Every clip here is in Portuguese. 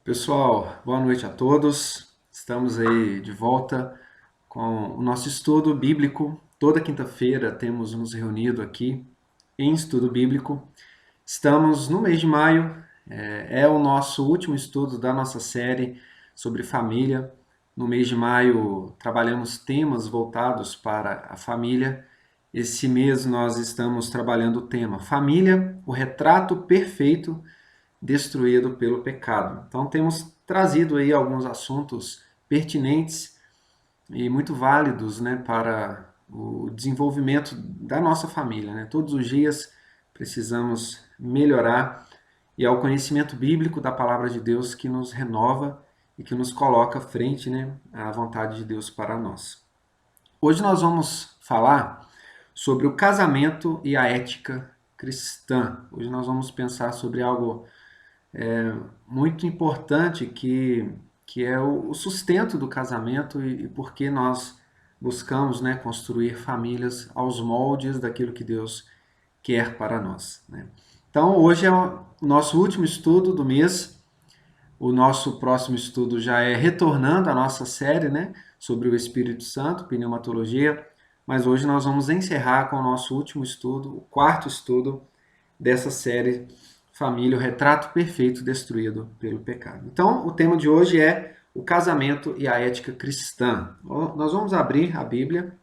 Pessoal, boa noite a todos. Estamos aí de volta com o nosso estudo bíblico. Toda quinta-feira temos nos reunido aqui em estudo bíblico. Estamos no mês de maio, é o nosso último estudo da nossa série sobre família. No mês de maio trabalhamos temas voltados para a família. Esse mês nós estamos trabalhando o tema Família, o retrato perfeito destruído pelo pecado. Então temos trazido aí alguns assuntos pertinentes e muito válidos, né, para o desenvolvimento da nossa família, né? Todos os dias precisamos melhorar e é o conhecimento bíblico da palavra de Deus que nos renova e que nos coloca frente, né, à vontade de Deus para nós. Hoje nós vamos falar sobre o casamento e a ética cristã. Hoje nós vamos pensar sobre algo muito importante que é o sustento do casamento e por que nós buscamos, né, construir famílias aos moldes daquilo que Deus quer para nós, né? Então, hoje é o nosso último estudo do mês. O nosso próximo estudo já é retornando à nossa série, né, sobre o Espírito Santo, pneumatologia, mas hoje nós vamos encerrar com o nosso último estudo, o quarto estudo dessa série Família, o retrato perfeito destruído pelo pecado. Então, o tema de hoje é o casamento e a ética cristã. Nós vamos abrir a Bíblia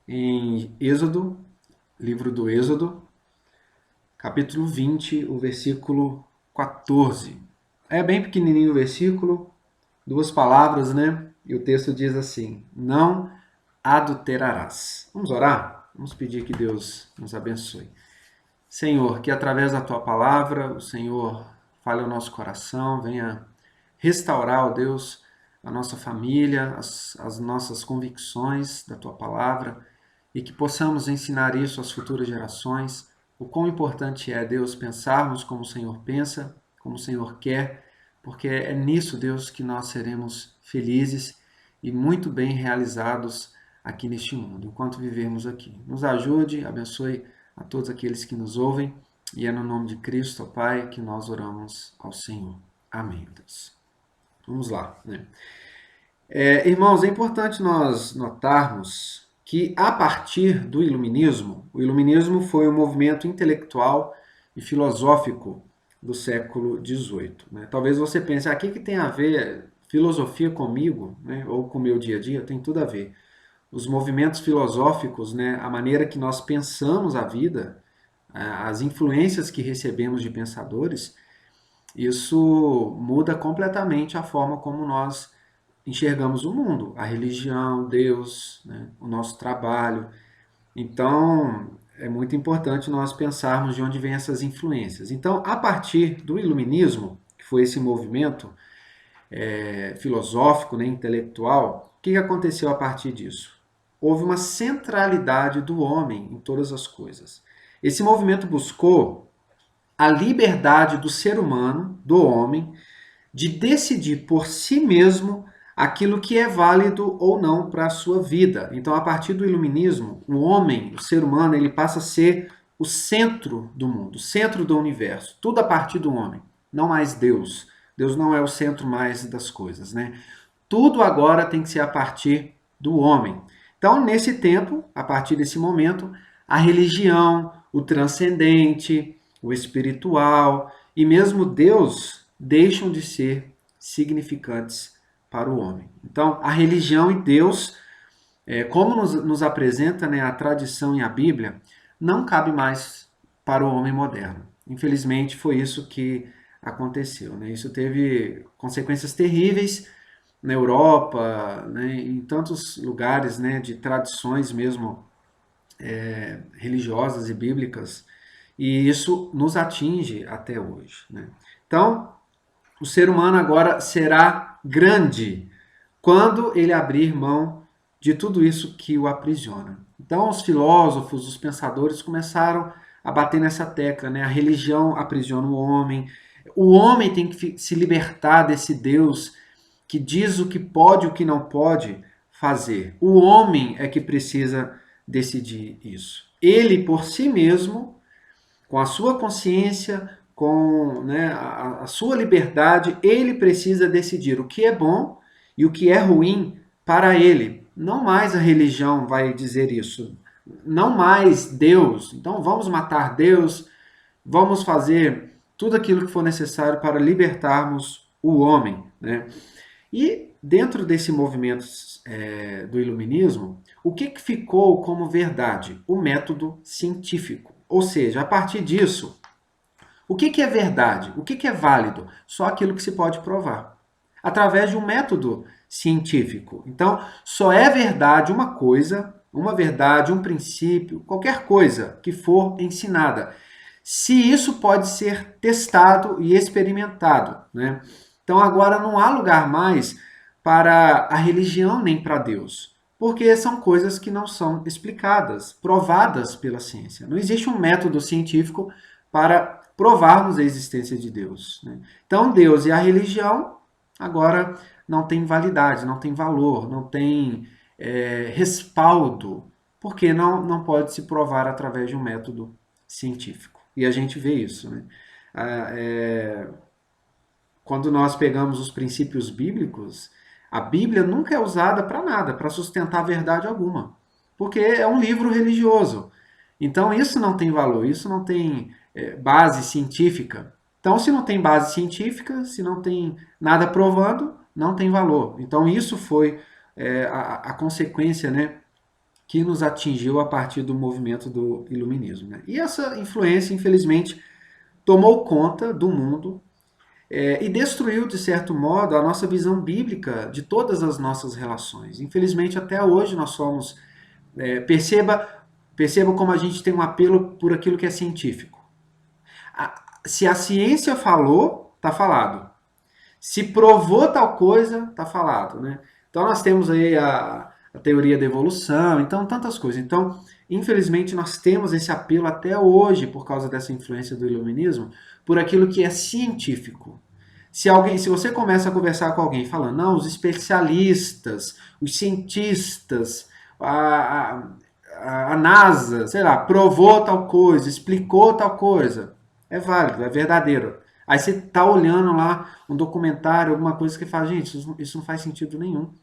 em Êxodo, livro do Êxodo, capítulo 20, o versículo 14. É bem pequenininho o versículo, duas palavras, né? E o texto diz assim: não adulterarás. Vamos orar? Vamos pedir que Deus nos abençoe. Senhor, que através da Tua palavra, o Senhor fale ao nosso coração, venha restaurar, ó Deus, a nossa família, as nossas convicções da Tua palavra e que possamos ensinar isso às futuras gerações. O quão importante é, Deus, pensarmos como o Senhor pensa, como o Senhor quer, porque é nisso, Deus, que nós seremos felizes e muito bem realizados aqui neste mundo, enquanto vivermos aqui. Nos ajude, abençoe a todos aqueles que nos ouvem, e é no nome de Cristo, ó Pai, que nós oramos ao Senhor. Amém, Deus. Vamos lá, né? Irmãos, é importante nós notarmos que a partir do Iluminismo, o Iluminismo foi um movimento intelectual e filosófico do século XVIII. Né? Talvez você pense, o que tem a ver filosofia comigo, né? Ou com o meu dia a dia? Tem tudo a ver. Os movimentos filosóficos, né, a maneira que nós pensamos a vida, as influências que recebemos de pensadores, isso muda completamente a forma como nós enxergamos o mundo, a religião, Deus, né, o nosso trabalho. Então, é muito importante nós pensarmos de onde vêm essas influências. Então, a partir do Iluminismo, que foi esse movimento filosófico, né, intelectual, o que aconteceu a partir disso? Houve uma centralidade do homem em todas as coisas. Esse movimento buscou a liberdade do ser humano, do homem, de decidir por si mesmo aquilo que é válido ou não para a sua vida. Então, a partir do iluminismo, o homem, o ser humano, ele passa a ser o centro do mundo, o centro do universo. Tudo a partir do homem, não mais Deus. Deus não é o centro mais das coisas, né? Tudo agora tem que ser a partir do homem. Então, nesse tempo, a partir desse momento, a religião, o transcendente, o espiritual e mesmo Deus deixam de ser significantes para o homem. Então, a religião e Deus, como nos apresenta, né, a tradição e a Bíblia, não cabe mais para o homem moderno. Infelizmente, foi isso que aconteceu, né? Isso teve consequências terríveis na Europa, né, em tantos lugares, né, de tradições mesmo religiosas e bíblicas, e isso nos atinge até hoje, né? Então, o ser humano agora será grande quando ele abrir mão de tudo isso que o aprisiona. Então, os filósofos, os pensadores começaram a bater nessa tecla, né? A religião aprisiona o homem tem que se libertar desse Deus que diz o que pode e o que não pode fazer. O homem é que precisa decidir isso. Ele, por si mesmo, com a sua consciência, com, né, a sua liberdade, ele precisa decidir o que é bom e o que é ruim para ele. Não mais a religião vai dizer isso. Não mais Deus. Então vamos matar Deus, vamos fazer tudo aquilo que for necessário para libertarmos o homem, né? E dentro desse movimento do iluminismo, o que ficou como verdade? O método científico. Ou seja, a partir disso, o que é verdade? O que é válido? Só aquilo que se pode provar. Através de um método científico. Então, só é verdade uma coisa, uma verdade, um princípio, qualquer coisa que for ensinada, se isso pode ser testado e experimentado, né? Então agora não há lugar mais para a religião nem para Deus, porque são coisas que não são explicadas, provadas pela ciência. Não existe um método científico para provarmos a existência de Deus, né? Então Deus e a religião agora não têm validade, não têm valor, não têm respaldo, porque não pode se provar através de um método científico. E a gente vê isso, né? Quando nós pegamos os princípios bíblicos, a Bíblia nunca é usada para nada, para sustentar verdade alguma, porque é um livro religioso. Então isso não tem valor, isso não tem base científica. Então, se não tem base científica, se não tem nada provando, não tem valor. Então, isso foi a consequência, né, que nos atingiu a partir do movimento do iluminismo, né? E essa influência, infelizmente, tomou conta do mundo e destruiu, de certo modo, a nossa visão bíblica de todas as nossas relações. Infelizmente, até hoje nós somos... perceba como a gente tem um apelo por aquilo que é científico. Se a ciência falou, está falado. Se provou tal coisa, está falado, né? Então nós temos aí a teoria da evolução, então tantas coisas. Então, infelizmente, nós temos esse apelo até hoje, por causa dessa influência do iluminismo, por aquilo que é científico. Se você começa a conversar com alguém falando, não, os especialistas, os cientistas, a NASA, sei lá, provou tal coisa, explicou tal coisa, é válido, é verdadeiro. Aí você tá olhando lá um documentário, alguma coisa que fala, gente, isso não faz sentido nenhum.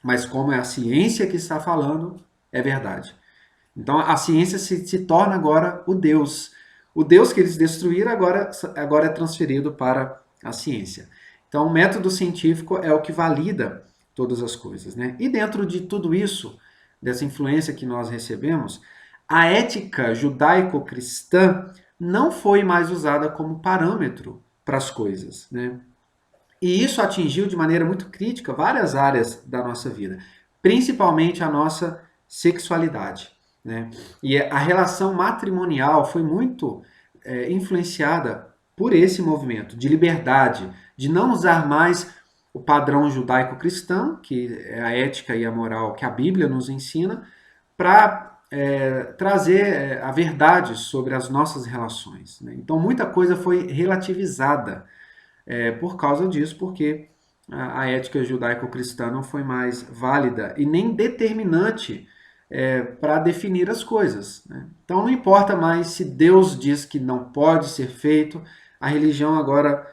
Mas como é a ciência que está falando, é verdade. Então a ciência se torna agora o Deus. O Deus que eles destruíram agora é transferido para a ciência. Então o método científico é o que valida todas as coisas, né? E dentro de tudo isso, dessa influência que nós recebemos, a ética judaico-cristã não foi mais usada como parâmetro para as coisas, né? E isso atingiu de maneira muito crítica várias áreas da nossa vida, principalmente a nossa sexualidade, né? E a relação matrimonial foi muito influenciada por esse movimento de liberdade, de não usar mais o padrão judaico-cristão, que é a ética e a moral que a Bíblia nos ensina, para trazer a verdade sobre as nossas relações, né? Então muita coisa foi relativizada por causa disso, porque a ética judaico-cristã não foi mais válida e nem determinante para definir as coisas, né? Então não importa mais se Deus diz que não pode ser feito, a religião agora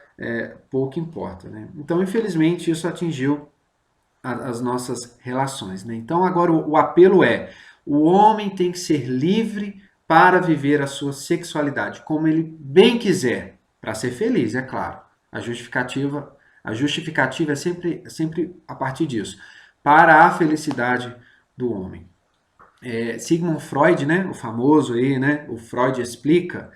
pouco importa, né? Então, infelizmente, isso atingiu as nossas relações, né? Então agora o apelo é: o homem tem que ser livre para viver a sua sexualidade como ele bem quiser, para ser feliz, é claro. A justificativa é sempre a partir disso, para a felicidade do homem. Sigmund Freud, né, o famoso aí, né, o Freud explica,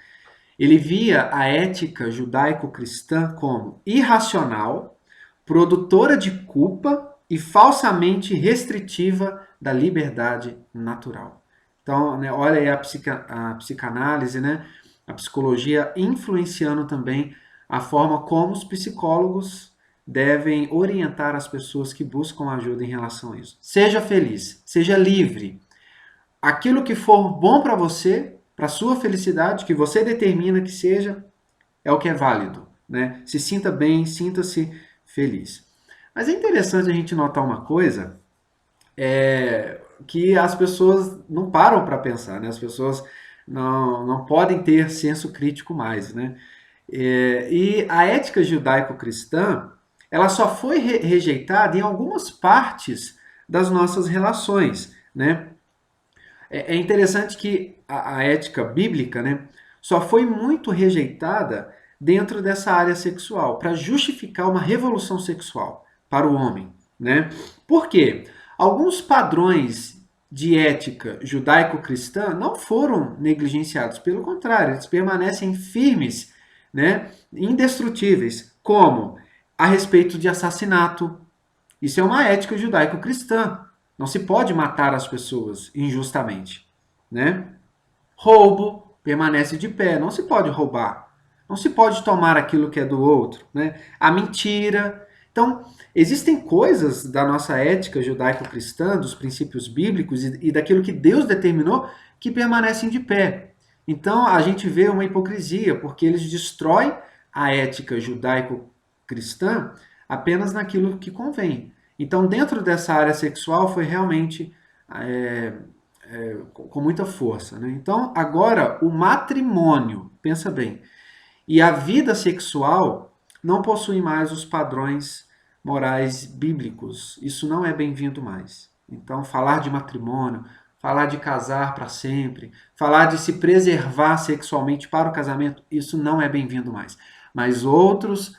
ele via a ética judaico-cristã como irracional, produtora de culpa e falsamente restritiva da liberdade natural. Então, né, olha aí a psicanálise, né, a psicologia influenciando também a forma como os psicólogos devem orientar as pessoas que buscam ajuda em relação a isso. Seja feliz, seja livre. Aquilo que for bom para você, para sua felicidade, que você determina que seja, é o que é válido, né? Se sinta bem, sinta-se feliz. Mas é interessante a gente notar uma coisa, que as pessoas não param para pensar, né? As pessoas não podem ter senso crítico mais, né? E a ética judaico-cristã, ela só foi rejeitada em algumas partes das nossas relações, né? É interessante que a ética bíblica, né, só foi muito rejeitada dentro dessa área sexual, para justificar uma revolução sexual para o homem, né? Por quê? Alguns padrões de ética judaico-cristã não foram negligenciados, pelo contrário, eles permanecem firmes, né, indestrutíveis, como a respeito de assassinato. Isso é uma ética judaico-cristã. Não se pode matar as pessoas injustamente, né? Roubo permanece de pé, não se pode roubar. Não se pode tomar aquilo que é do outro, né? A mentira. Então, existem coisas da nossa ética judaico-cristã, dos princípios bíblicos e daquilo que Deus determinou que permanecem de pé. Então, a gente vê uma hipocrisia, porque eles destroem a ética judaico-cristã apenas naquilo que convém. Então, dentro dessa área sexual, foi realmente com muita força. Né? Então, agora, o matrimônio, pensa bem, e a vida sexual não possuem mais os padrões morais bíblicos. Isso não é bem-vindo mais. Então, falar de matrimônio, falar de casar para sempre, falar de se preservar sexualmente para o casamento, isso não é bem-vindo mais. Mas outros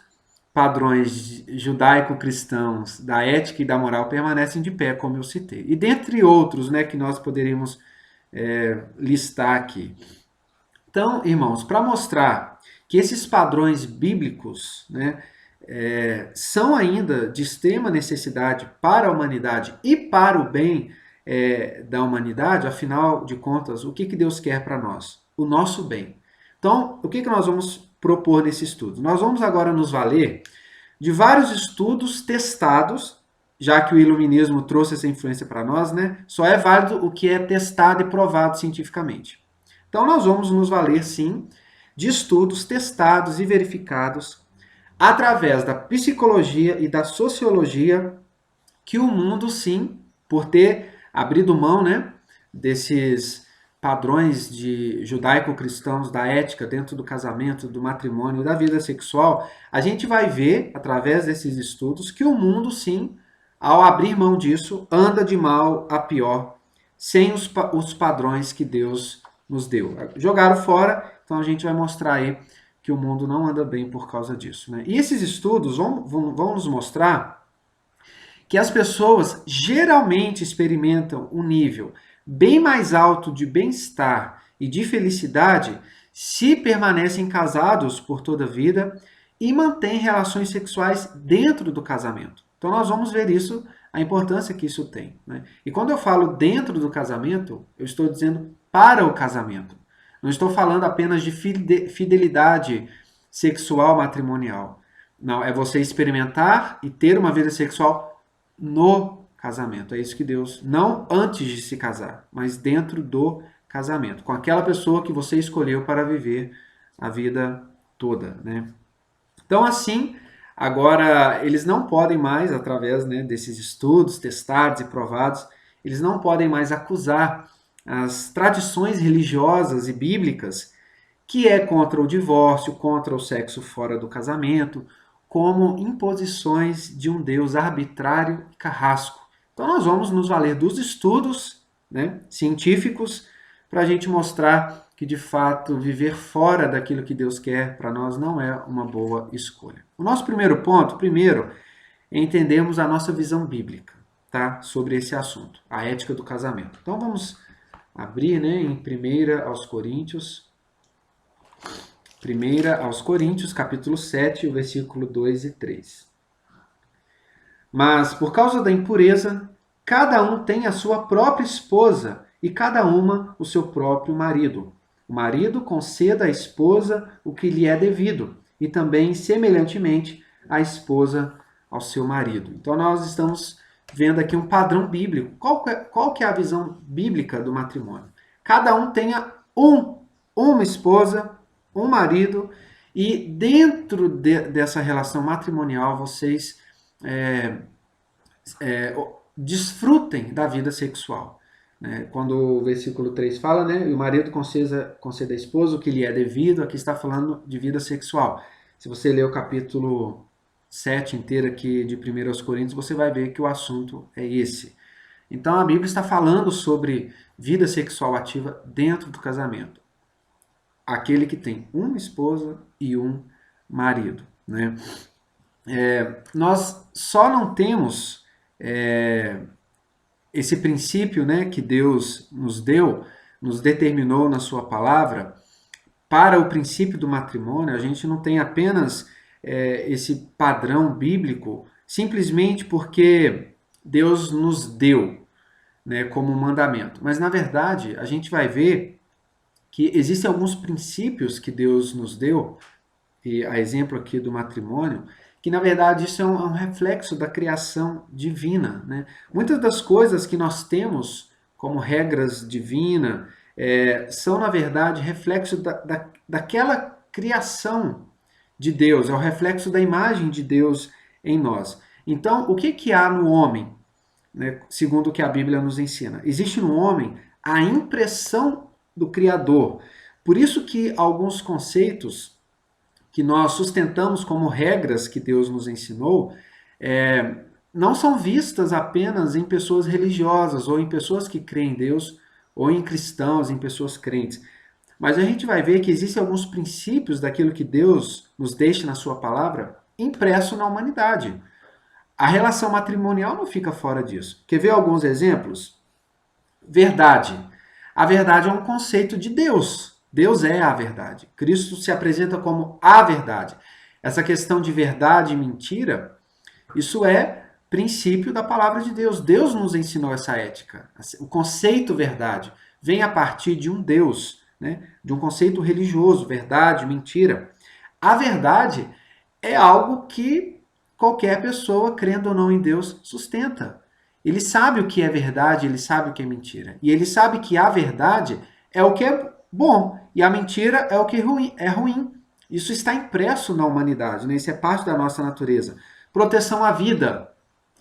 padrões judaico-cristãos da ética e da moral permanecem de pé, como eu citei. E dentre outros, né, que nós poderíamos listar aqui. Então, irmãos, para mostrar que esses padrões bíblicos, né, são ainda de extrema necessidade para a humanidade e para o bem da humanidade, afinal de contas, o que Deus quer para nós? O nosso bem. Então, o que nós vamos propor nesse estudo? Nós vamos agora nos valer de vários estudos testados, já que o iluminismo trouxe essa influência para nós, né? Só é válido o que é testado e provado cientificamente. Então, nós vamos nos valer, sim, de estudos testados e verificados através da psicologia e da sociologia, que o mundo, sim, por ter abrido mão, né, desses padrões de judaico-cristãos da ética dentro do casamento, do matrimônio, da vida sexual, a gente vai ver, através desses estudos, que o mundo, sim, ao abrir mão disso, anda de mal a pior, sem os padrões que Deus nos deu. Jogaram fora, então a gente vai mostrar aí que o mundo não anda bem por causa disso. Né? E esses estudos vão nos mostrar que as pessoas geralmente experimentam um nível bem mais alto de bem-estar e de felicidade se permanecem casados por toda a vida e mantêm relações sexuais dentro do casamento. Então nós vamos ver isso, a importância que isso tem. Né? E quando eu falo dentro do casamento, eu estou dizendo para o casamento. Não estou falando apenas de fidelidade sexual matrimonial. Não, é você experimentar e ter uma vida sexual no casamento. É isso que Deus, não antes de se casar, mas dentro do casamento, com aquela pessoa que você escolheu para viver a vida toda, né? Então, assim, agora eles não podem mais, através, né, desses estudos testados e provados, eles não podem mais acusar as tradições religiosas e bíblicas que é contra o divórcio, contra o sexo fora do casamento, como imposições de um Deus arbitrário e carrasco. Então nós vamos nos valer dos estudos, né, científicos para a gente mostrar que de fato viver fora daquilo que Deus quer para nós não é uma boa escolha. O nosso primeiro ponto, primeiro, é entendermos a nossa visão bíblica, tá, sobre esse assunto, a ética do casamento. Então vamos abrir, né, em 1 aos Coríntios, 1 aos Coríntios, capítulo 7, o versículo 2 e 3. Mas, por causa da impureza, cada um tem a sua própria esposa e cada uma o seu próprio marido. O marido conceda à esposa o que lhe é devido, e também, semelhantemente, a esposa ao seu marido. Então, nós estamos vendo aqui um padrão bíblico. Qual que é a visão bíblica do matrimônio? Cada um tenha uma esposa, um marido, e dentro dessa relação matrimonial vocês desfrutem da vida sexual. né? Quando o versículo 3 fala, né? E o marido conceda à esposa o que lhe é devido, aqui está falando de vida sexual. Se você ler o capítulo 7 inteiro aqui de 1 Coríntios, você vai ver que o assunto é esse. Então a Bíblia está falando sobre vida sexual ativa dentro do casamento. Aquele que tem uma esposa e um marido, né? Nós só não temos esse princípio, né, que Deus nos deu, nos determinou na sua palavra, para o princípio do matrimônio. A gente não tem apenas esse padrão bíblico simplesmente porque Deus nos deu, né, como mandamento. Mas, na verdade, a gente vai ver que existem alguns princípios que Deus nos deu, e a exemplo aqui do matrimônio, que na verdade isso é um reflexo da criação divina, né? Muitas das coisas que nós temos como regras divinas são na verdade reflexo daquela criação de Deus, é o reflexo da imagem de Deus em nós. Então, o que há no homem, né, segundo o que a Bíblia nos ensina? Existe no homem a impressão do Criador. Por isso que alguns conceitos que nós sustentamos como regras que Deus nos ensinou, não são vistas apenas em pessoas religiosas ou em pessoas que creem em Deus ou em cristãos, em pessoas crentes. Mas a gente vai ver que existem alguns princípios daquilo que Deus nos deixa na sua palavra impresso na humanidade. A relação matrimonial não fica fora disso. Quer ver alguns exemplos? Verdade. A verdade é um conceito de Deus. Deus é a verdade. Cristo se apresenta como a verdade. Essa questão de verdade e mentira, isso é princípio da palavra de Deus. Deus nos ensinou essa ética. O conceito verdade vem a partir de um Deus, né? De um conceito religioso, verdade, mentira. A verdade é algo que qualquer pessoa, crendo ou não em Deus, sustenta. Ele sabe o que é verdade, ele sabe o que é mentira. E ele sabe que a verdade é o que é bom e a mentira é o que é ruim. Isso está impresso na humanidade, né? Isso é parte da nossa natureza. Proteção à vida.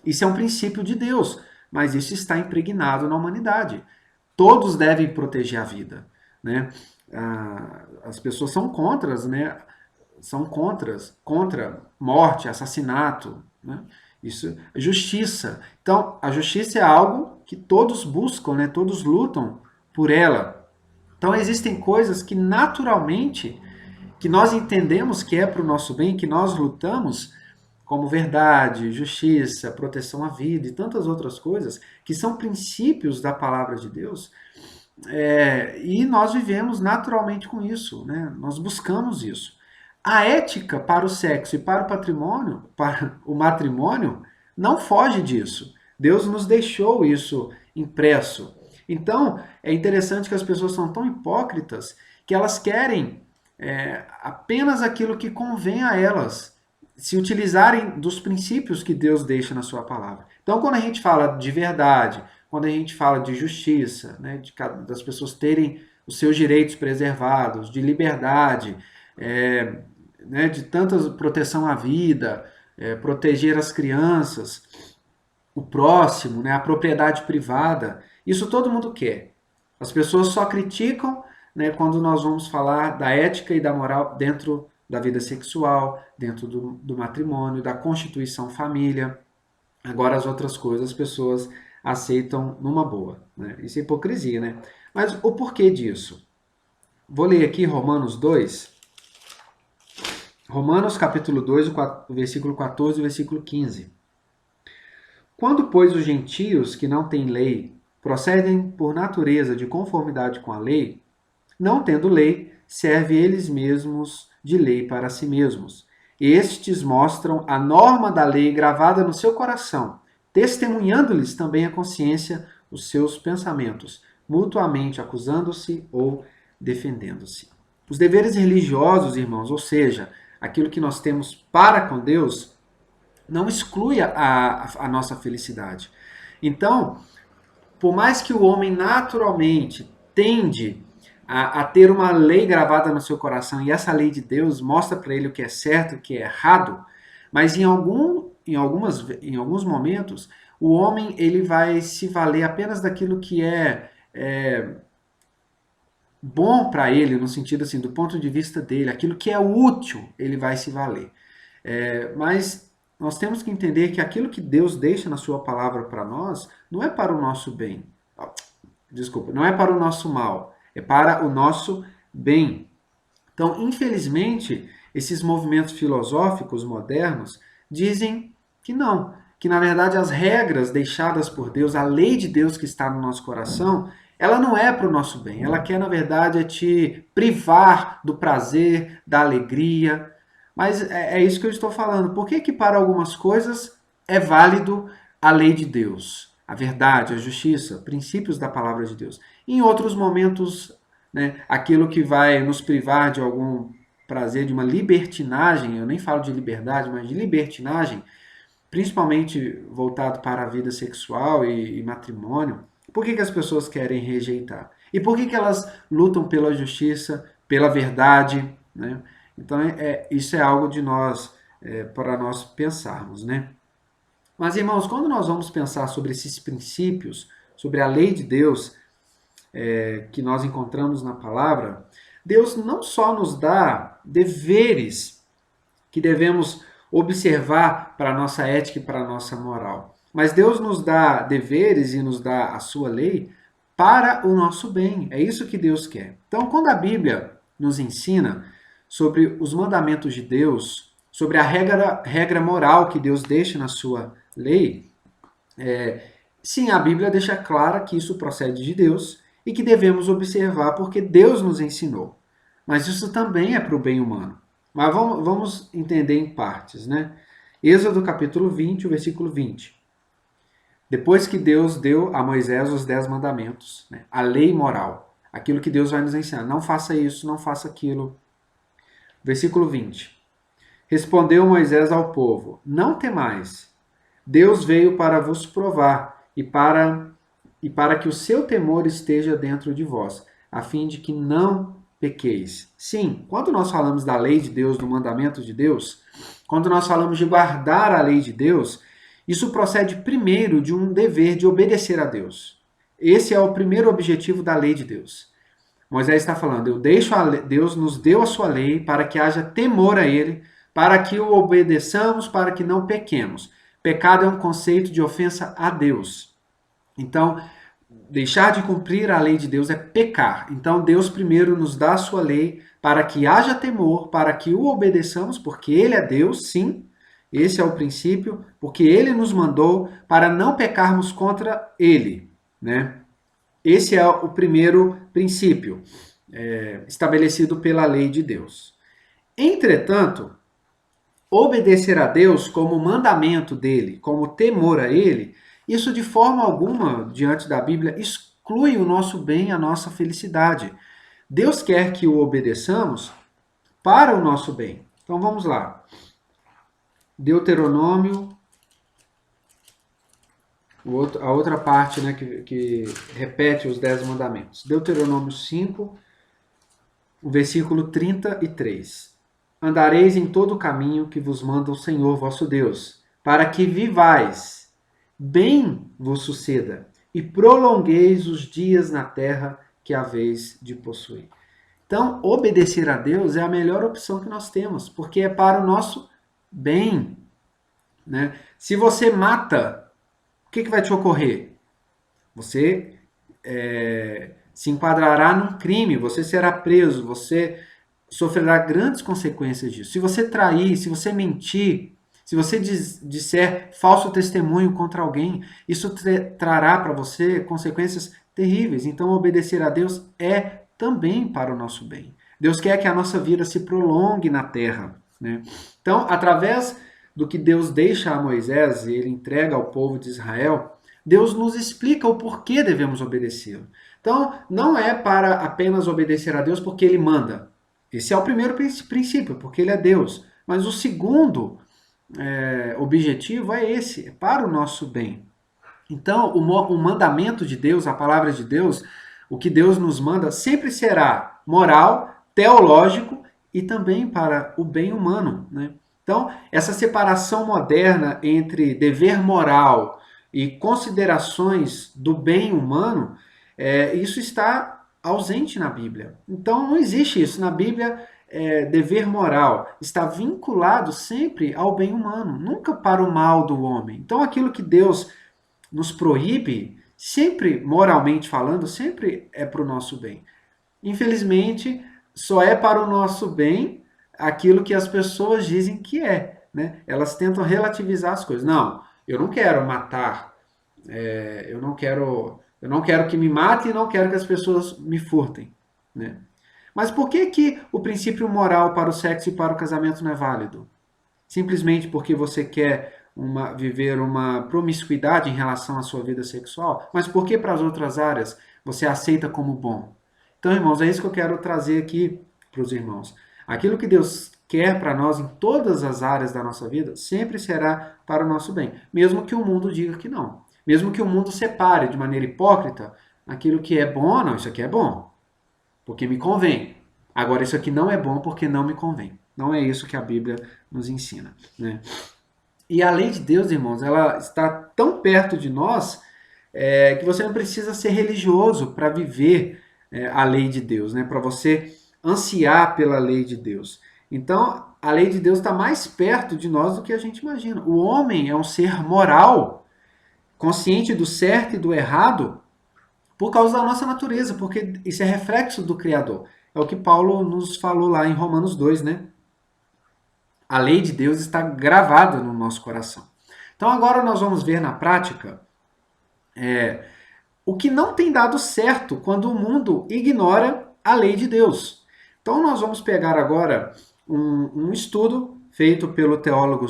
Isso é um princípio de Deus, mas isso está impregnado na humanidade. Todos devem proteger a vida, né? As pessoas são contras, né? São contra morte, assassinato, né? Isso é justiça. Então, a justiça é algo que todos buscam, né? Todos lutam por ela. Então, existem coisas que naturalmente, que nós entendemos que é para o nosso bem, que nós lutamos, como verdade, justiça, proteção à vida e tantas outras coisas, que são princípios da palavra de Deus, e nós vivemos naturalmente com isso, né? Nós buscamos isso. A ética para o sexo e para o patrimônio, para o matrimônio, não foge disso. Deus nos deixou isso impresso. Então, é interessante que as pessoas são tão hipócritas que elas querem apenas aquilo que convém a elas, se utilizarem dos princípios que Deus deixa na sua palavra. Então, quando a gente fala de verdade, quando a gente fala de justiça, né, das pessoas terem os seus direitos preservados, de liberdade, né, de tanta proteção à vida, proteger as crianças, o próximo, né, a propriedade privada, isso todo mundo quer. As pessoas só criticam, né, quando nós vamos falar da ética e da moral dentro da vida sexual, dentro do matrimônio, da constituição família. Agora as outras coisas as pessoas aceitam numa boa, né? Isso é hipocrisia, né? Mas o porquê disso? Vou ler aqui Romanos 2. Romanos capítulo 2, o versículo 14 e o versículo 15. Quando, pois, os gentios que não têm lei procedem por natureza de conformidade com a lei, não tendo lei, serve eles mesmos de lei para si mesmos. Estes mostram a norma da lei gravada no seu coração, testemunhando-lhes também a consciência os seus pensamentos, mutuamente acusando-se ou defendendo-se. Os deveres religiosos, irmãos, ou seja, aquilo que nós temos para com Deus, não exclui a nossa felicidade. Então, por mais que o homem naturalmente tende a ter uma lei gravada no seu coração, e essa lei de Deus mostra para ele o que é certo e o que é errado, mas em alguns momentos, o homem ele vai se valer apenas daquilo que é bom para ele, no sentido assim, do ponto de vista dele, aquilo que é útil, ele vai se valer. Mas nós temos que entender que aquilo que Deus deixa na sua palavra para nós não é para o nosso bem. Desculpa, não é para o nosso mal, é para o nosso bem. Então, infelizmente, esses movimentos filosóficos modernos dizem que não, que na verdade as regras deixadas por Deus, a lei de Deus que está no nosso coração, ela não é para o nosso bem. Ela quer, na verdade, é te privar do prazer, da alegria. Mas é isso que eu estou falando. Por que que para algumas coisas é válido a lei de Deus, a verdade, a justiça, princípios da palavra de Deus? Em outros momentos, né, aquilo que vai nos privar de algum prazer, de uma libertinagem, eu nem falo de liberdade, mas de libertinagem, principalmente voltado para a vida sexual e matrimônio, por que que as pessoas querem rejeitar? E por que que elas lutam pela justiça, pela verdade, né? Então, isso é algo de nós, para nós pensarmos, né? Mas, irmãos, quando nós vamos pensar sobre esses princípios, sobre a lei de Deus, que nós encontramos na palavra, Deus não só nos dá deveres que devemos observar para a nossa ética e para a nossa moral, mas Deus nos dá deveres e nos dá a sua lei para o nosso bem. É isso que Deus quer. Então, quando a Bíblia nos ensina sobre os mandamentos de Deus, sobre a regra moral que Deus deixa na sua lei, sim, a Bíblia deixa clara que isso procede de Deus e que devemos observar porque Deus nos ensinou. Mas isso também é para o bem humano. Mas vamos entender em partes, né? Êxodo capítulo 20, o versículo 20. Depois que Deus deu a Moisés os 10 mandamentos, né? A lei moral, aquilo que Deus vai nos ensinar. Não faça isso, não faça aquilo. Versículo 20. Respondeu Moisés ao povo: Não temais. Deus veio para vos provar e para que o seu temor esteja dentro de vós, a fim de que não pequeis. Sim, quando nós falamos da lei de Deus, do mandamento de Deus, quando nós falamos de guardar a lei de Deus, isso procede primeiro de um dever de obedecer a Deus. Esse é o primeiro objetivo da lei de Deus. Moisés está falando, Deus nos deu a sua lei para que haja temor a ele, para que o obedeçamos, para que não pequemos. Pecado é um conceito de ofensa a Deus. Então, deixar de cumprir a lei de Deus é pecar. Então, Deus primeiro nos dá a sua lei para que haja temor, para que o obedeçamos, porque Ele é Deus, sim. Esse é o princípio, porque Ele nos mandou para não pecarmos contra Ele, né? Esse é o primeiro princípio estabelecido pela lei de Deus. Entretanto, obedecer a Deus como mandamento dele, como temor a ele, isso de forma alguma, diante da Bíblia, exclui o nosso bem, a nossa felicidade. Deus quer que o obedeçamos para o nosso bem. Então vamos lá. Deuteronômio, a outra parte, né, que repete os 10 mandamentos. Deuteronômio 5, o versículo 33. Andareis em todo o caminho que vos manda o Senhor vosso Deus, para que vivais, bem vos suceda, e prolongueis os dias na terra que haveis de possuir. Então, obedecer a Deus é a melhor opção que nós temos, porque é para o nosso bem, né? Se você mata, o que vai te ocorrer? Você se enquadrará num crime, você será preso, você sofrerá grandes consequências disso. Se você trair, se você mentir, se você disser falso testemunho contra alguém, isso trará para você consequências terríveis. Então, obedecer a Deus é também para o nosso bem. Deus quer que a nossa vida se prolongue na terra, né? Então, através do que Deus deixa a Moisés e ele entrega ao povo de Israel, Deus nos explica o porquê devemos obedecê-lo. Então, não é para apenas obedecer a Deus porque ele manda. Esse é o primeiro princípio, porque ele é Deus. Mas o segundo objetivo é esse, é para o nosso bem. Então, o mandamento de Deus, a palavra de Deus, o que Deus nos manda sempre será moral, teológico e também para o bem humano, né? Então, essa separação moderna entre dever moral e considerações do bem humano Isso está ausente na Bíblia. Então não existe isso. Na Bíblia, dever moral está vinculado sempre ao bem humano, nunca para o mal do homem. Então aquilo que Deus nos proíbe, sempre, moralmente falando, sempre é para o nosso bem. Infelizmente, só é para o nosso bem aquilo que as pessoas dizem que é. Né? Elas tentam relativizar as coisas. Não, eu não quero matar, eu não quero que me matem e não quero que as pessoas me furtem. Né? Mas por que, que o princípio moral para o sexo e para o casamento não é válido? Simplesmente porque você quer viver uma promiscuidade em relação à sua vida sexual? Mas por que para as outras áreas você aceita como bom? Então, irmãos, é isso que eu quero trazer aqui para os irmãos. Aquilo que Deus quer para nós em todas as áreas da nossa vida sempre será para o nosso bem, mesmo que o mundo diga que não. Mesmo que o mundo separe de maneira hipócrita aquilo que é bom, não, isso aqui é bom, porque me convém. Agora, isso aqui não é bom porque não me convém. Não é isso que a Bíblia nos ensina. Né? E a lei de Deus, irmãos, ela está tão perto de nós que você não precisa ser religioso para viver a lei de Deus, né? Para você ansiar pela lei de Deus. Então, a lei de Deus está mais perto de nós do que a gente imagina. O homem é um ser moral, consciente do certo e do errado, por causa da nossa natureza, porque isso é reflexo do Criador. É o que Paulo nos falou lá em Romanos 2, né? A lei de Deus está gravada no nosso coração. Então agora nós vamos ver na prática o que não tem dado certo quando o mundo ignora a lei de Deus. Então nós vamos pegar agora um estudo feito pelo teólogo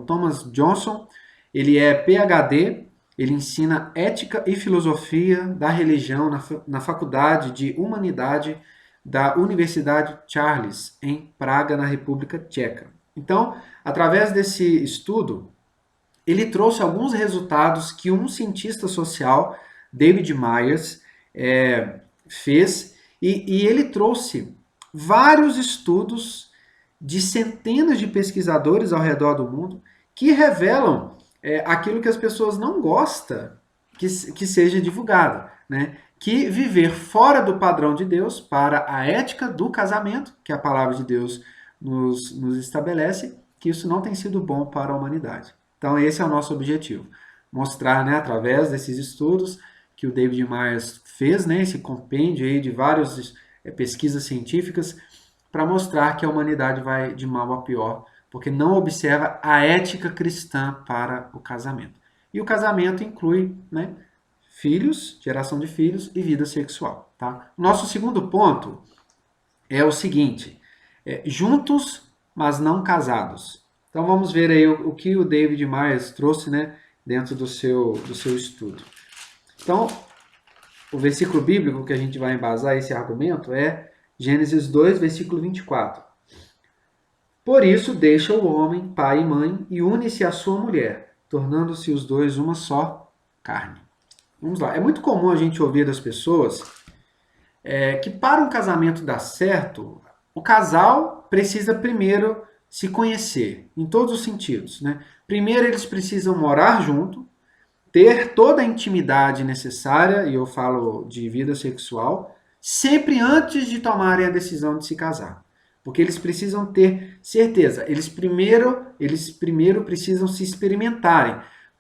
Thomas Johnson. Ele é PhD, ele ensina ética e filosofia da religião na Faculdade de Humanidade da Universidade Charles, em Praga, na República Tcheca. Então, através desse estudo, ele trouxe alguns resultados que um cientista social, David Myers, fez, e ele trouxe vários estudos de centenas de pesquisadores ao redor do mundo que revelam aquilo que as pessoas não gostam que seja divulgado, né? Que viver fora do padrão de Deus para a ética do casamento, que a palavra de Deus nos estabelece, que isso não tem sido bom para a humanidade. Então esse é o nosso objetivo, mostrar, né, através desses estudos que o David Myers fez, né, esse compêndio aí de várias pesquisas científicas, para mostrar que a humanidade vai de mal a pior, porque não observa a ética cristã para o casamento. E o casamento inclui, né, filhos, geração de filhos e vida sexual. Tá? Nosso segundo ponto é o seguinte, juntos, mas não casados. Então vamos ver aí o que o David Myers trouxe, né, dentro do seu estudo. Então, o versículo bíblico que a gente vai embasar esse argumento é Gênesis 2, versículo 24. Por isso deixa o homem, pai e mãe, e une-se à sua mulher, tornando-se os dois uma só carne. Vamos lá. É muito comum a gente ouvir das pessoas que para um casamento dar certo, o casal precisa primeiro se conhecer, em todos os sentidos. Né? Primeiro eles precisam morar junto, ter toda a intimidade necessária, e eu falo de vida sexual, sempre antes de tomarem a decisão de se casar. Porque eles precisam ter certeza. Eles primeiro precisam se experimentarem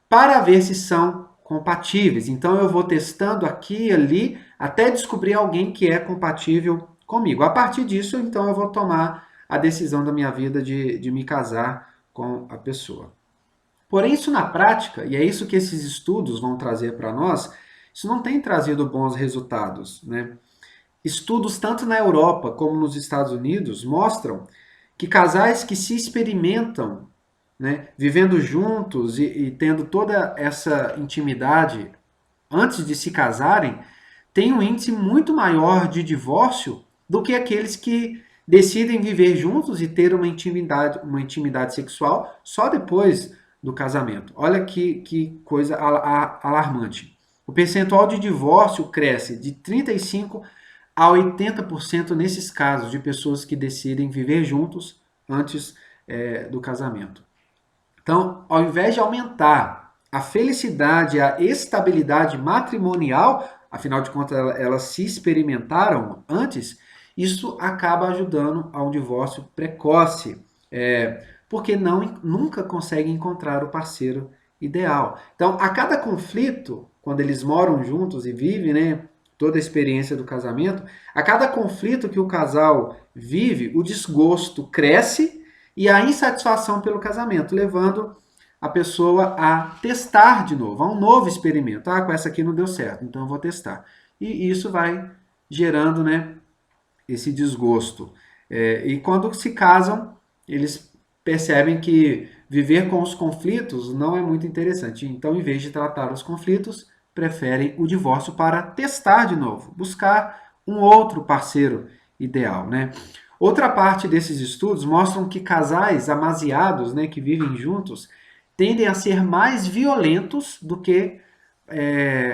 para ver se são compatíveis. Então eu vou testando aqui e ali até descobrir alguém que é compatível comigo. A partir disso, então eu vou tomar a decisão da minha vida de me casar com a pessoa. Porém, isso na prática, e é isso que esses estudos vão trazer para nós, isso não tem trazido bons resultados. Né? Estudos tanto na Europa como nos Estados Unidos mostram que casais que se experimentam, né, vivendo juntos e tendo toda essa intimidade antes de se casarem, têm um índice muito maior de divórcio do que aqueles que decidem viver juntos e ter uma intimidade sexual só depois do casamento. Olha que coisa alarmante. O percentual de divórcio cresce de 35% a 80% nesses casos de pessoas que decidem viver juntos antes do casamento. Então, ao invés de aumentar a felicidade, a estabilidade matrimonial, afinal de contas elas se experimentaram antes, isso acaba ajudando a um divórcio precoce, porque nunca conseguem encontrar o parceiro ideal. Então, a cada conflito, quando eles moram juntos e vivem, né, toda a experiência do casamento, a cada conflito que o casal vive, o desgosto cresce e a insatisfação pelo casamento, levando a pessoa a testar de novo, a um novo experimento. Ah, com essa aqui não deu certo, então eu vou testar. E isso vai gerando, né, esse desgosto. E quando se casam, eles percebem que viver com os conflitos não é muito interessante. Então, em vez de tratar os conflitos, preferem o divórcio para testar de novo, buscar um outro parceiro ideal, né? Outra parte desses estudos mostram que casais amaziados, né, que vivem juntos, tendem a ser mais violentos do que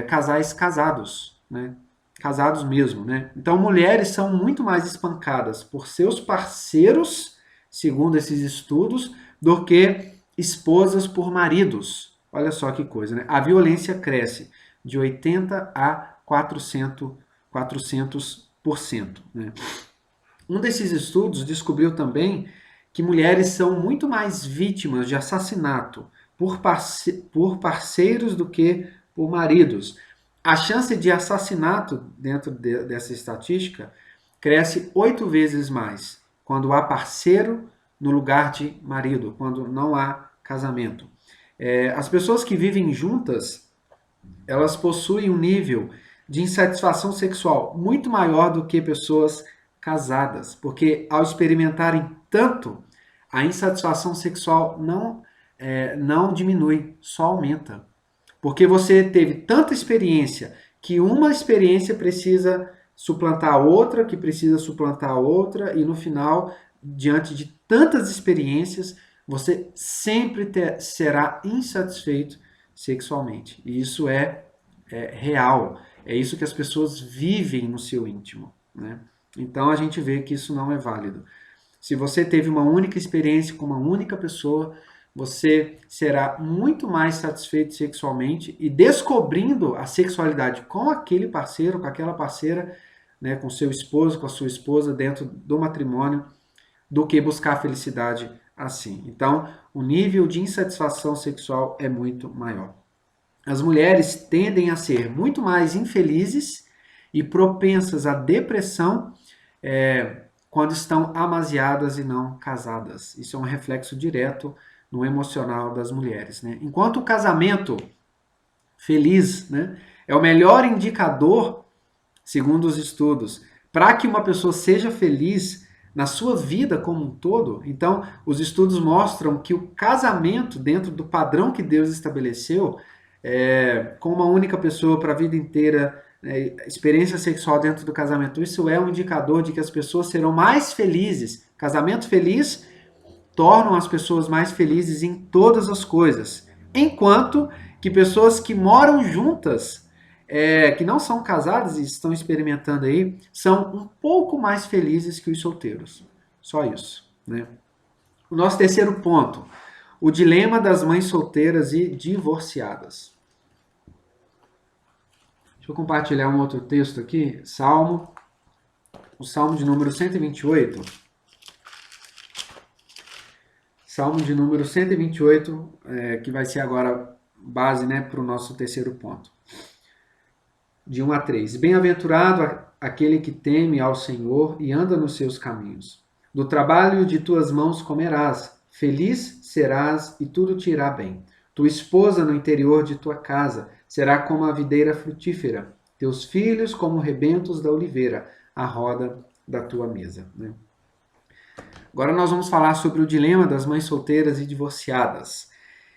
casais casados, né? Casados mesmo, né? Então, mulheres são muito mais espancadas por seus parceiros, segundo esses estudos, do que esposas por maridos. Olha só que coisa, né? A violência cresce de 80 a 400%, né? Um desses estudos descobriu também que mulheres são muito mais vítimas de assassinato por parceiros do que por maridos. A chance de assassinato dentro dessa estatística cresce 8 vezes mais quando há parceiro no lugar de marido, quando não há casamento. As pessoas que vivem juntas, elas possuem um nível de insatisfação sexual muito maior do que pessoas casadas, porque ao experimentarem tanto, a insatisfação sexual não diminui, só aumenta. Porque você teve tanta experiência que uma experiência precisa suplantar a outra, que precisa suplantar a outra, e no final, diante de tantas experiências, você sempre será insatisfeito sexualmente. E isso é real. É isso que as pessoas vivem no seu íntimo, né? Então a gente vê que isso não é válido. Se você teve uma única experiência com uma única pessoa, você será muito mais satisfeito sexualmente e descobrindo a sexualidade com aquele parceiro, com aquela parceira, né, com seu esposo, com a sua esposa dentro do matrimônio, do que buscar a felicidade assim. Então, o nível de insatisfação sexual é muito maior. As mulheres tendem a ser muito mais infelizes e propensas à depressão quando estão amasiadas e não casadas. Isso é um reflexo direto no emocional das mulheres, né? Enquanto o casamento feliz, né, é o melhor indicador, segundo os estudos, para que uma pessoa seja feliz na sua vida como um todo. Então, os estudos mostram que o casamento, dentro do padrão que Deus estabeleceu, com uma única pessoa para a vida inteira, experiência sexual dentro do casamento, isso é um indicador de que as pessoas serão mais felizes. Casamento feliz tornam as pessoas mais felizes em todas as coisas. Enquanto que pessoas que moram juntas, que não são casadas e estão experimentando aí, são um pouco mais felizes que os solteiros. Só isso, né? O nosso terceiro ponto, o dilema das mães solteiras e divorciadas. Deixa eu compartilhar um outro texto aqui, o Salmo de número 128. Salmo de número 128, que vai ser agora base, né, para o nosso terceiro ponto. De 1 a 3. Bem-aventurado aquele que teme ao Senhor e anda nos seus caminhos. Do trabalho de tuas mãos comerás, feliz serás e tudo te irá bem. Tua esposa no interior de tua casa será como a videira frutífera, teus filhos como rebentos da oliveira, à roda da tua mesa. Né? Agora nós vamos falar sobre o dilema das mães solteiras e divorciadas.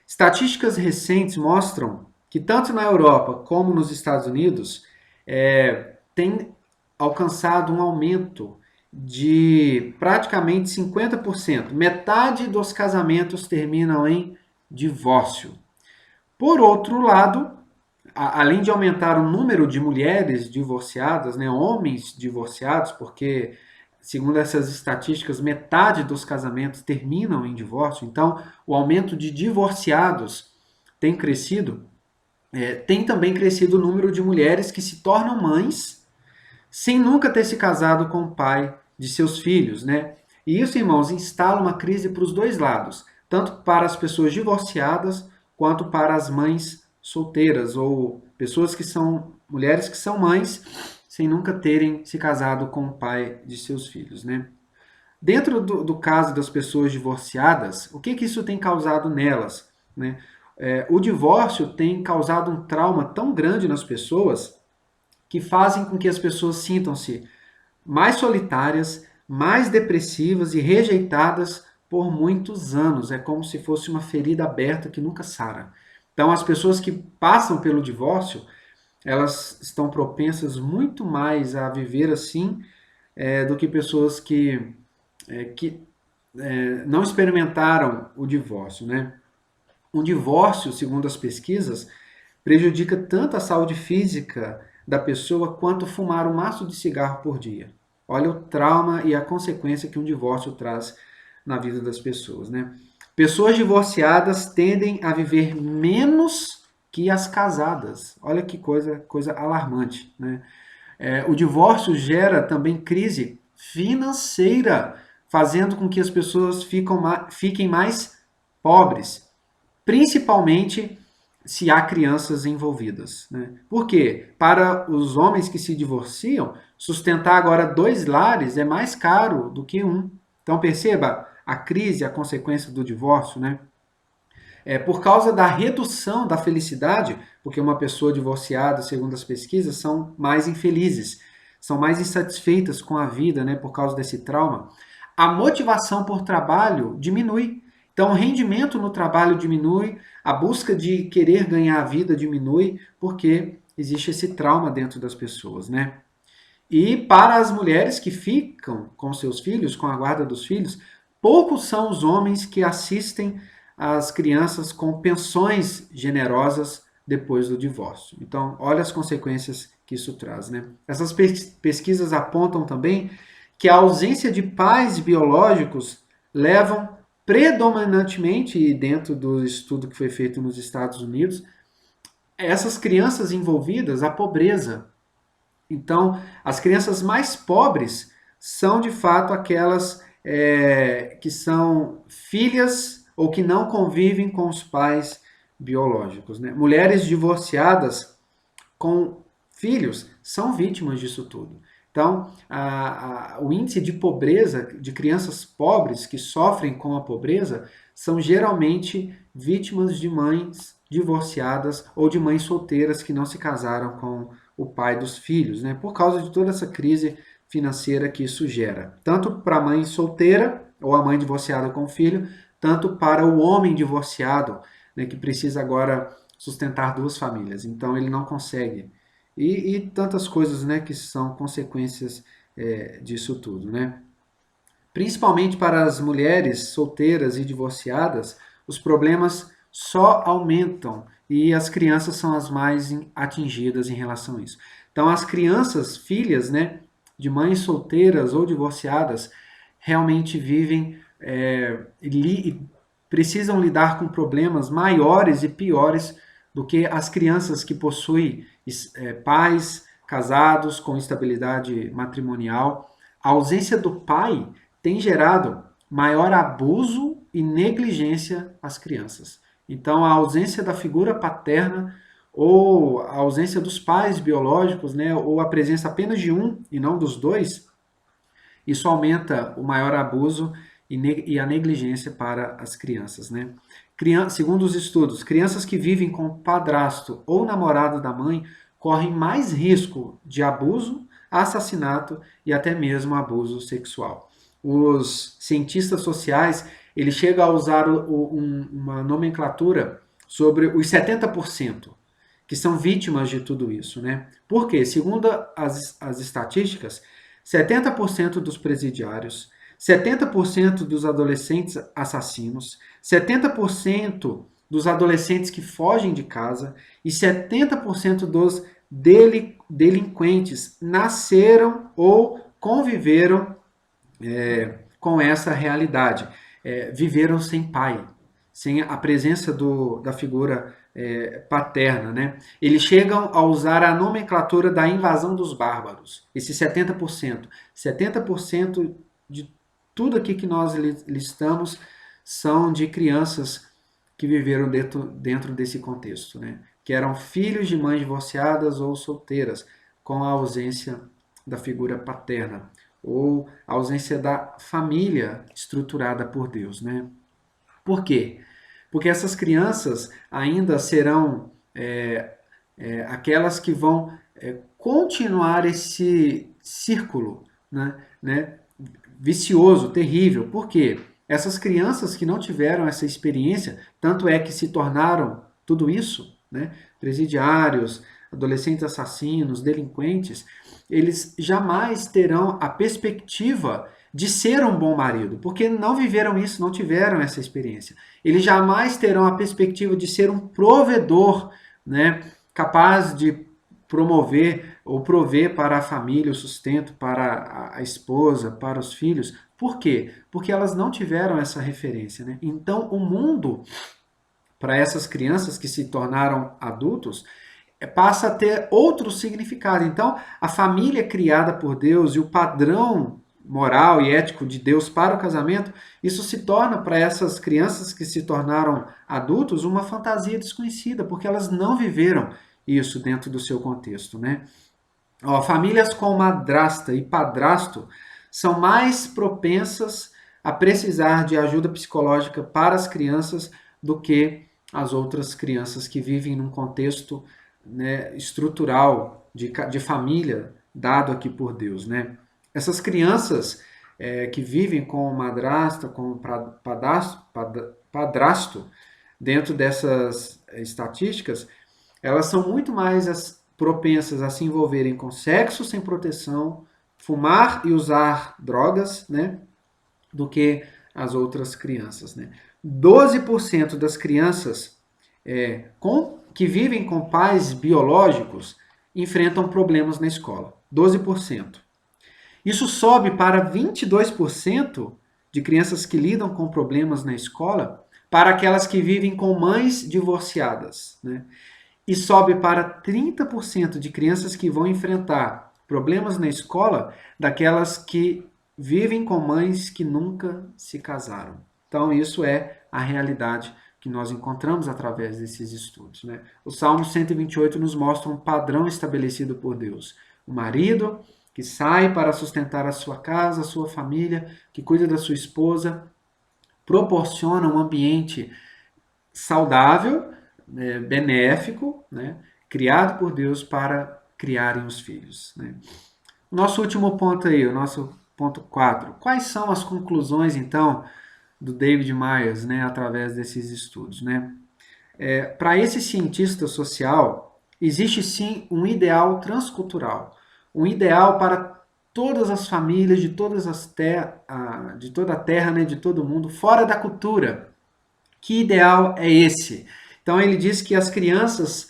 Estatísticas recentes mostram que tanto na Europa como nos Estados Unidos tem alcançado um aumento de praticamente 50%. Metade dos casamentos terminam em divórcio. Por outro lado, além de aumentar o número de mulheres divorciadas, né, homens divorciados, porque, segundo essas estatísticas, metade dos casamentos terminam em divórcio. Então, o aumento de divorciados tem crescido, tem também crescido o número de mulheres que se tornam mães sem nunca ter se casado com o pai de seus filhos, né? E isso, irmãos, instala uma crise para os dois lados, tanto para as pessoas divorciadas quanto para as mães solteiras ou pessoas que são mulheres que são mães sem nunca terem se casado com o pai de seus filhos, né? Dentro do caso das pessoas divorciadas, o que isso tem causado nelas, né? O divórcio tem causado um trauma tão grande nas pessoas que fazem com que as pessoas sintam-se mais solitárias, mais depressivas e rejeitadas por muitos anos. É como se fosse uma ferida aberta que nunca sara. Então, as pessoas que passam pelo divórcio, elas estão propensas muito mais a viver assim do que pessoas que não experimentaram o divórcio, né? O divórcio, segundo as pesquisas, prejudica tanto a saúde física da pessoa quanto fumar um maço de cigarro por dia. Olha o trauma e a consequência que um divórcio traz na vida das pessoas, né? Pessoas divorciadas tendem a viver menos que as casadas. Olha que coisa alarmante, né? O divórcio gera também crise financeira, fazendo com que as pessoas fiquem mais pobres, principalmente se há crianças envolvidas. Né? Por quê? Para os homens que se divorciam, sustentar agora dois lares é mais caro do que um. Então perceba a crise, a consequência do divórcio, né? Por causa da redução da felicidade, porque uma pessoa divorciada, segundo as pesquisas, são mais infelizes, são mais insatisfeitas com a vida, né, por causa desse trauma. A motivação por trabalho diminui. Então, o rendimento no trabalho diminui, a busca de querer ganhar a vida diminui, porque existe esse trauma dentro das pessoas, né? E para as mulheres que ficam com seus filhos, com a guarda dos filhos, poucos são os homens que assistem as crianças com pensões generosas depois do divórcio. Então, olha as consequências que isso traz, né? Essas pesquisas apontam também que a ausência de pais biológicos levam predominantemente, e dentro do estudo que foi feito nos Estados Unidos, essas crianças envolvidas à pobreza. Então, as crianças mais pobres são de fato aquelas que são filhas ou que não convivem com os pais biológicos. Né? Mulheres divorciadas com filhos são vítimas disso tudo. Então, o índice de pobreza de crianças pobres que sofrem com a pobreza são geralmente vítimas de mães divorciadas ou de mães solteiras que não se casaram com o pai dos filhos, né? Por causa de toda essa crise financeira que isso gera. Tanto para a mãe solteira ou a mãe divorciada com o filho, tanto para o homem divorciado, né, que precisa agora sustentar duas famílias. Então ele não consegue. E tantas coisas, né, que são consequências disso tudo, né? Principalmente para as mulheres solteiras e divorciadas, os problemas só aumentam e as crianças são as mais atingidas em relação a isso. Então, as crianças, filhas, né, de mães solteiras ou divorciadas, realmente vivem precisam lidar com problemas maiores e piores do que as crianças que possuem pais casados com estabilidade matrimonial. A ausência do pai tem gerado maior abuso e negligência às crianças. Então, a ausência da figura paterna ou a ausência dos pais biológicos, né, ou a presença apenas de um e não dos dois, isso aumenta o maior abuso e a negligência para as crianças. Né? Segundo os estudos, crianças que vivem com o padrasto ou namorado da mãe correm mais risco de abuso, assassinato e até mesmo abuso sexual. Os cientistas sociais ele chega a usar uma nomenclatura sobre os 70% que são vítimas de tudo isso. Né? Por quê? Segundo as estatísticas, 70% dos presidiários, 70% dos adolescentes assassinos, 70% dos adolescentes que fogem de casa e 70% dos delinquentes nasceram ou conviveram com essa realidade. Viveram sem pai, sem a presença da figura paterna, né? Eles chegam a usar a nomenclatura da invasão dos bárbaros. Esse 70%. 70% de tudo aqui que nós listamos são de crianças que viveram dentro desse contexto, né? Que eram filhos de mães divorciadas ou solteiras, com a ausência da figura paterna, ou a ausência da família estruturada por Deus, né? Por quê? Porque essas crianças ainda serão aquelas que vão continuar esse círculo, né, vicioso, terrível. Por quê? Essas crianças que não tiveram essa experiência, tanto é que se tornaram tudo isso, né, presidiários, adolescentes assassinos, delinquentes, eles jamais terão a perspectiva de ser um bom marido, porque não viveram isso, não tiveram essa experiência. Eles jamais terão a perspectiva de ser um provedor, né, capaz de promover ou prover para a família o sustento, para a esposa, para os filhos. Por quê? Porque elas não tiveram essa referência, né? Então, o mundo, para essas crianças que se tornaram adultos, passa a ter outro significado. Então, a família criada por Deus e o padrão moral e ético de Deus para o casamento, isso se torna para essas crianças que se tornaram adultos uma fantasia desconhecida, porque elas não viveram isso dentro do seu contexto, né? Ó, famílias com madrasta e padrasto são mais propensas a precisar de ajuda psicológica para as crianças do que as outras crianças que vivem num contexto, né, estrutural de família dado aqui por Deus, né? Essas crianças que vivem com madrasta, com padrasto, dentro dessas estatísticas, elas são muito mais propensas a se envolverem com sexo sem proteção, fumar e usar drogas, né, do que as outras crianças, né? 12% das crianças que vivem com pais biológicos enfrentam problemas na escola. 12%. Isso sobe para 22% de crianças que lidam com problemas na escola para aquelas que vivem com mães divorciadas, né? E sobe para 30% de crianças que vão enfrentar problemas na escola daquelas que vivem com mães que nunca se casaram. Então, isso é a realidade que nós encontramos através desses estudos, né? O Salmo 128 nos mostra um padrão estabelecido por Deus. O marido que sai para sustentar a sua casa, a sua família, que cuida da sua esposa, proporciona um ambiente saudável, benéfico, né, criado por Deus para criarem os filhos, né? Nosso último ponto aí, o nosso ponto 4. Quais são as conclusões, então, do David Myers, né, através desses estudos, né? Para esse cientista social, existe sim um ideal transcultural, um ideal para todas as famílias de todas de toda a Terra, né, de todo o mundo, fora da cultura. Que ideal é esse? Então ele diz que as crianças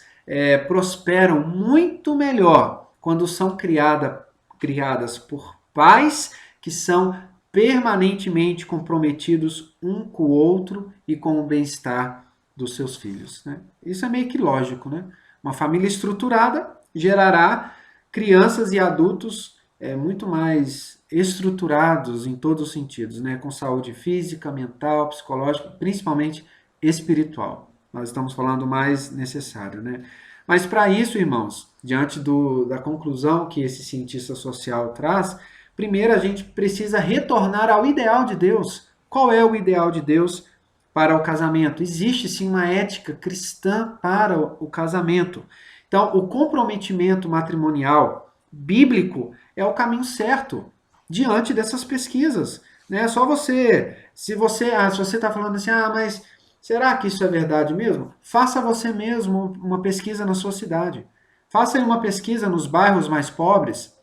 prosperam muito melhor quando são criadas por pais que são permanentemente comprometidos um com o outro e com o bem-estar dos seus filhos, né? Isso é meio que lógico, né? Uma família estruturada gerará crianças e adultos muito mais estruturados em todos os sentidos, né? Com saúde física, mental, psicológica, principalmente espiritual. Nós estamos falando o mais necessário, né? Mas para isso, irmãos, diante da conclusão que esse cientista social traz, primeiro a gente precisa retornar ao ideal de Deus. Qual é o ideal de Deus para o casamento? Existe sim uma ética cristã para o casamento. Então, o comprometimento matrimonial bíblico é o caminho certo diante dessas pesquisas, né? Só se você está falando assim, mas será que isso é verdade mesmo? Faça você mesmo uma pesquisa na sua cidade. Faça aí uma pesquisa nos bairros mais pobres,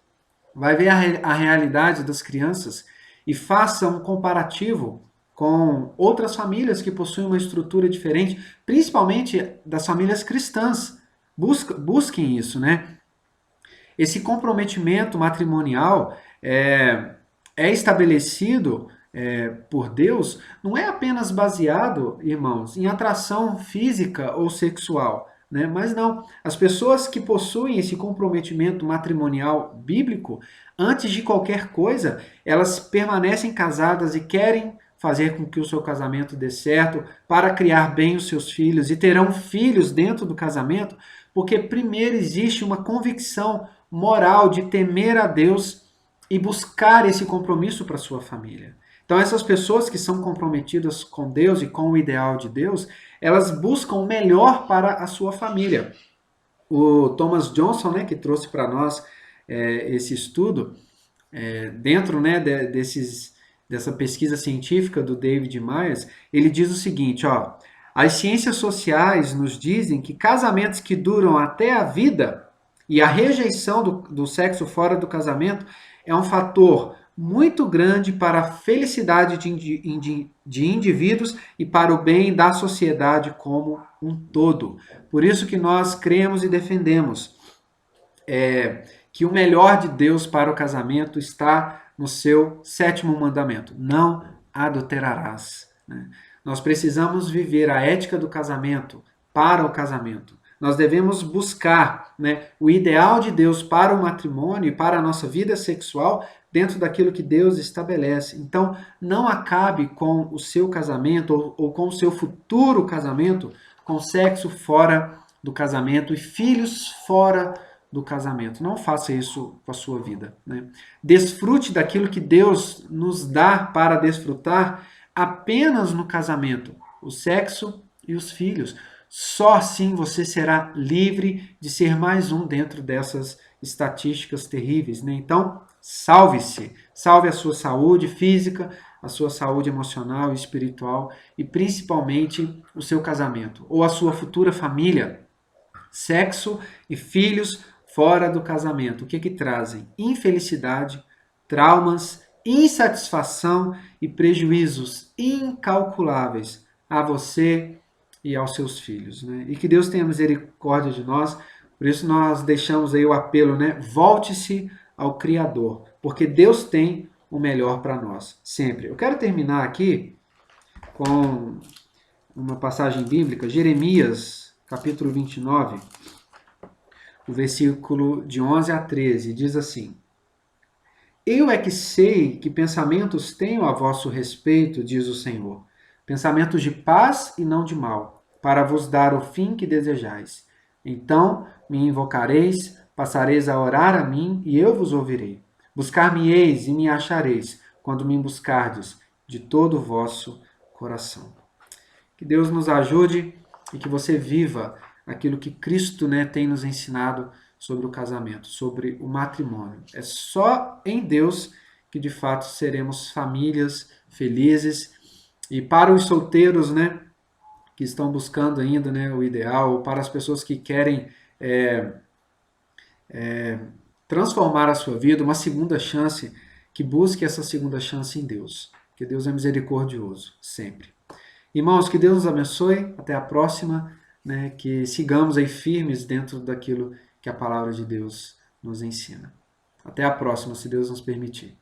vai ver a realidade das crianças e faça um comparativo com outras famílias que possuem uma estrutura diferente, principalmente das famílias cristãs. Busquem isso, né? Esse comprometimento matrimonial é estabelecido por Deus não é apenas baseado, irmãos, em atração física ou sexual, né? Mas não, as pessoas que possuem esse comprometimento matrimonial bíblico, antes de qualquer coisa, elas permanecem casadas e querem fazer com que o seu casamento dê certo, para criar bem os seus filhos e terão filhos dentro do casamento, porque primeiro existe uma convicção moral de temer a Deus e buscar esse compromisso para sua família. Então, essas pessoas que são comprometidas com Deus e com o ideal de Deus, elas buscam o melhor para a sua família. O Thomas Johnson, né, que trouxe para nós esse estudo, dentro, né, dessa pesquisa científica do David Myers, ele diz o seguinte, ó, as ciências sociais nos dizem que casamentos que duram até a vida e a rejeição do sexo fora do casamento é um fator muito grande para a felicidade de indivíduos e para o bem da sociedade como um todo. Por isso que nós cremos e defendemos que o melhor de Deus para o casamento está no seu 7º mandamento: não adulterarás. Né? Nós precisamos viver a ética do casamento para o casamento. Nós devemos buscar, né, o ideal de Deus para o matrimônio e para a nossa vida sexual dentro daquilo que Deus estabelece. Então, não acabe com o seu casamento ou com o seu futuro casamento com sexo fora do casamento e filhos fora do casamento. Não faça isso com a sua vida. Né? Desfrute daquilo que Deus nos dá para desfrutar apenas no casamento, o sexo e os filhos. Só assim você será livre de ser mais um dentro dessas estatísticas terríveis. Né? Então, salve-se. Salve a sua saúde física, a sua saúde emocional e espiritual e principalmente o seu casamento ou a sua futura família. Sexo e filhos fora do casamento. O que trazem? Infelicidade, traumas, insatisfação e prejuízos incalculáveis a você e aos seus filhos. Né? E que Deus tenha misericórdia de nós. Por isso nós deixamos aí o apelo, né? Volte-se ao Criador, porque Deus tem o melhor para nós, sempre. Eu quero terminar aqui com uma passagem bíblica, Jeremias, capítulo 29, o versículo de 11 a 13, diz assim: Eu é que sei que pensamentos tenho a vosso respeito, diz o Senhor, pensamentos de paz e não de mal, para vos dar o fim que desejais. Então me invocareis, passareis a orar a mim, e eu vos ouvirei. Buscar-me-eis e me achareis, quando me buscardes de todo o vosso coração. Que Deus nos ajude e que você viva aquilo que Cristo, né, tem nos ensinado sobre o casamento, sobre o matrimônio. É só em Deus que de fato seremos famílias felizes. E para os solteiros, né, que estão buscando ainda, né, o ideal, para as pessoas que querem transformar a sua vida, uma segunda chance, que busque essa segunda chance em Deus. Que Deus é misericordioso, sempre. Irmãos, que Deus nos abençoe. Até a próxima. Né, que sigamos aí firmes dentro daquilo que a palavra de Deus nos ensina. Até a próxima, se Deus nos permitir.